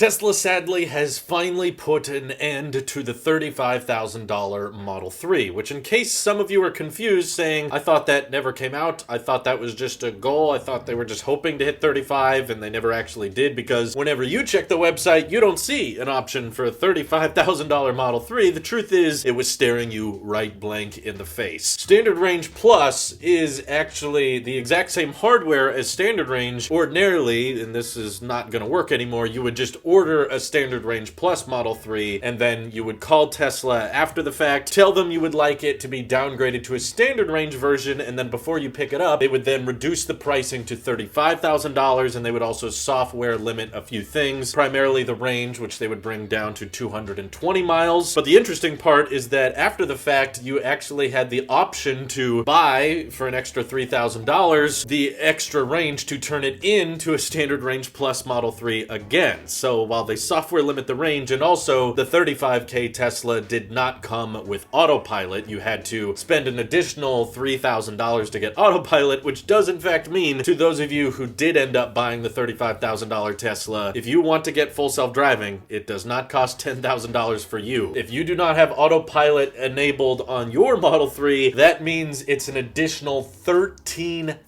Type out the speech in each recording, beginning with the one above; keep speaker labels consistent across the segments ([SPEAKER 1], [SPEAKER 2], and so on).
[SPEAKER 1] Tesla sadly has finally put an end to the $35,000 Model 3, which in case some of you are confused saying, I thought that never came out, I thought that was just a goal, I thought they were just hoping to hit 35 and they never actually did, because whenever you check the website, you don't see an option for a $35,000 Model 3. The truth is, it was staring you right blank in the face. Standard Range Plus is actually the exact same hardware as Standard Range. Ordinarily, and this is not going to work anymore, you would just order a Standard Range Plus Model 3, and then you would call Tesla after the fact, tell them you would like it to be downgraded to a Standard Range version, and then before you pick it up, they would then reduce the pricing to $35,000, and they would also software limit a few things, primarily the range, which they would bring down to 220 miles. But the interesting part is that after the fact, you actually had the option to buy, for an extra $3,000, the extra range to turn it into a Standard Range Plus Model 3 again. So while they software limit the range, and also the 35K Tesla did not come with autopilot, you had to spend an additional $3,000 to get autopilot, which does in fact mean, to those of you who did end up buying the $35,000 Tesla, if you want to get full self-driving, it does not cost $10,000 for you. If you do not have autopilot enabled on your Model 3, that means it's an additional $13,000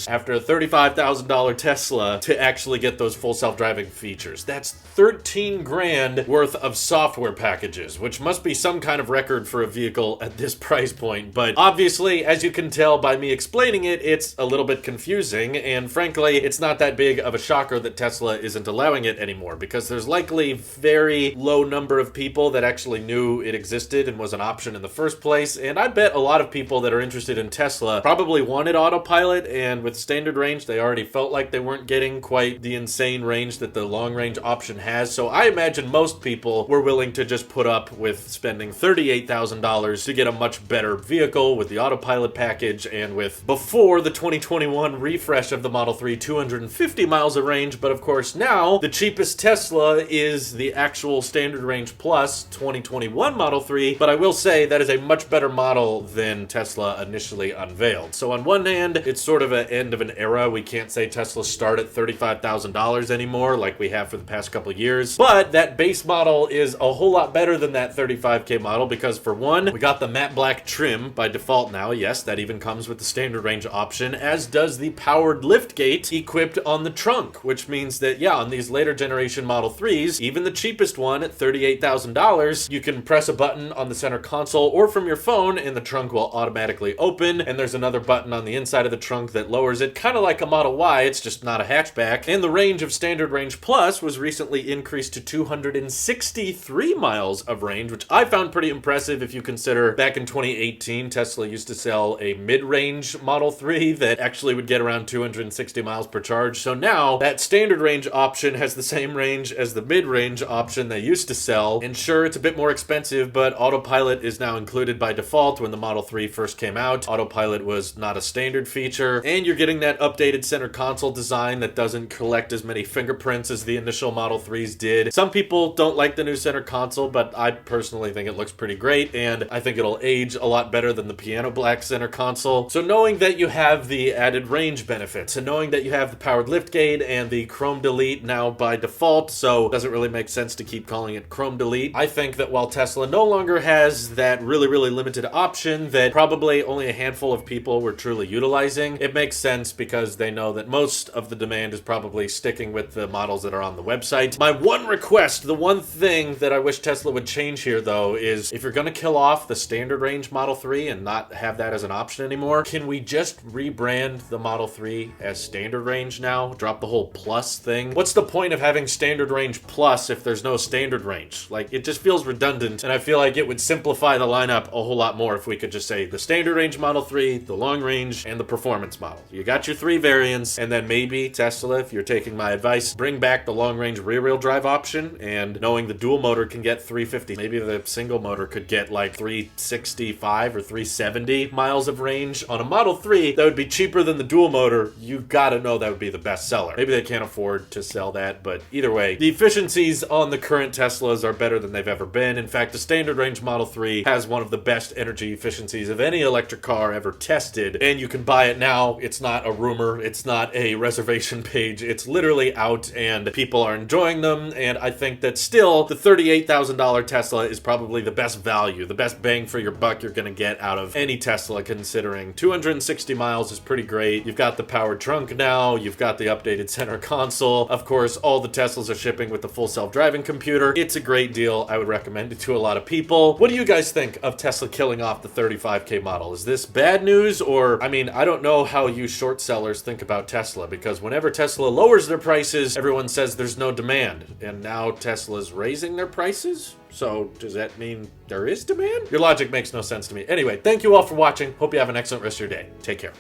[SPEAKER 1] after a $35,000 Tesla to actually get those full self-driving features. That's 13 grand worth of software packages, which must be some kind of record for a vehicle at this price point. But obviously, as you can tell by me explaining it, it's a little bit confusing, and frankly, it's not that big of a shocker that Tesla isn't allowing it anymore, because there's likely very low number of people that actually knew it existed and was an option in the first place, and I bet a lot of people that are interested in Tesla probably wanted autopilot, and with Standard Range, they already felt like they weren't getting quite the insane range that the long range option has. So I imagine most people were willing to just put up with spending $38,000 to get a much better vehicle with the autopilot package, and with, before the 2021 refresh of the Model 3, 250 miles of range. But of course now, the cheapest Tesla is the actual Standard Range Plus 2021 Model 3, but I will say that is a much better model than Tesla initially unveiled. So on one hand, it's sort of an end of an era. We can't say Tesla start at $35,000 anymore like we have for the past couple of years, but that base model is a whole lot better than that 35K model, because for one, we got the matte black trim by default now. Yes, that even comes with the Standard Range option, as does the powered liftgate equipped on the trunk, which means that, yeah, on these later generation Model 3s, even the cheapest one at $38,000, you can press a button on the center console or from your phone and the trunk will automatically open, and there's another button on the inside of the trunk that lowers it, kind of like a Model Y, it's just not a hatchback. And the range of Standard Range Plus was recently increased to 263 miles of range, which I found pretty impressive if you consider back in 2018, Tesla used to sell a mid-range Model 3 that actually would get around 260 miles per charge. So now, that Standard Range option has the same range as the mid-range option they used to sell, and sure, it's a bit more expensive, but autopilot is now included by default. When the Model 3 first came out, autopilot was not a standard feature, and you're getting that updated center console design that doesn't collect as many fingerprints as the initial Model 3s did. Some people don't like the new center console, but I personally think it looks pretty great, and I think it'll age a lot better than the piano black center console. So knowing that you have the added range benefits, and knowing that you have the powered liftgate and the Chrome Delete now by default, so it doesn't really make sense to keep calling it Chrome Delete, I think that while Tesla no longer has that really limited option that probably only a handful of people were truly utilizing, it makes sense because they know that most of the demand is probably sticking with the models that are on the website. My one request, the one thing that I wish Tesla would change here though, is if you're gonna kill off the Standard Range Model 3 and not have that as an option anymore, can we just rebrand the Model 3 as Standard Range now? Drop the whole Plus thing? What's the point of having Standard Range Plus if there's no Standard Range? Like, it just feels redundant, and I feel like it would simplify the lineup a whole lot more if we could just say the Standard Range Model 3, the long range, and the performance model. You got your three variants, and then maybe Tesla, if you're taking my advice, bring back the long range rear-wheel drive option, and knowing the dual motor can get 350, maybe the single motor could get like 365 or 370 miles of range on a Model 3 that would be cheaper than the dual motor. You gotta know that would be the best seller. Maybe they can't afford to sell that, but either way, the efficiencies on the current Teslas are better than they've ever been. In fact, the Standard Range Model 3 has one of the best energy efficiencies of any electric car ever tested, and and you can buy it now. It's not a rumor. It's not a reservation page. It's literally out, and people are enjoying them, and I think that still the $38,000 Tesla is probably the best value, the best bang for your buck you're gonna get out of any Tesla, considering 260 miles is pretty great. You've got the powered trunk now, you've got the updated center console. Of course, all the Teslas are shipping with the full self-driving computer. It's a great deal. I would recommend it to a lot of people. What do you guys think of Tesla killing off the 35K model? Is this bad news? Or, I mean, I don't know how you short sellers think about Tesla, because whenever Tesla lowers their prices, everyone says there's no demand. And now Tesla's raising their prices? So does that mean there is demand? Your logic makes no sense to me. Anyway, thank you all for watching. Hope you have an excellent rest of your day. Take care.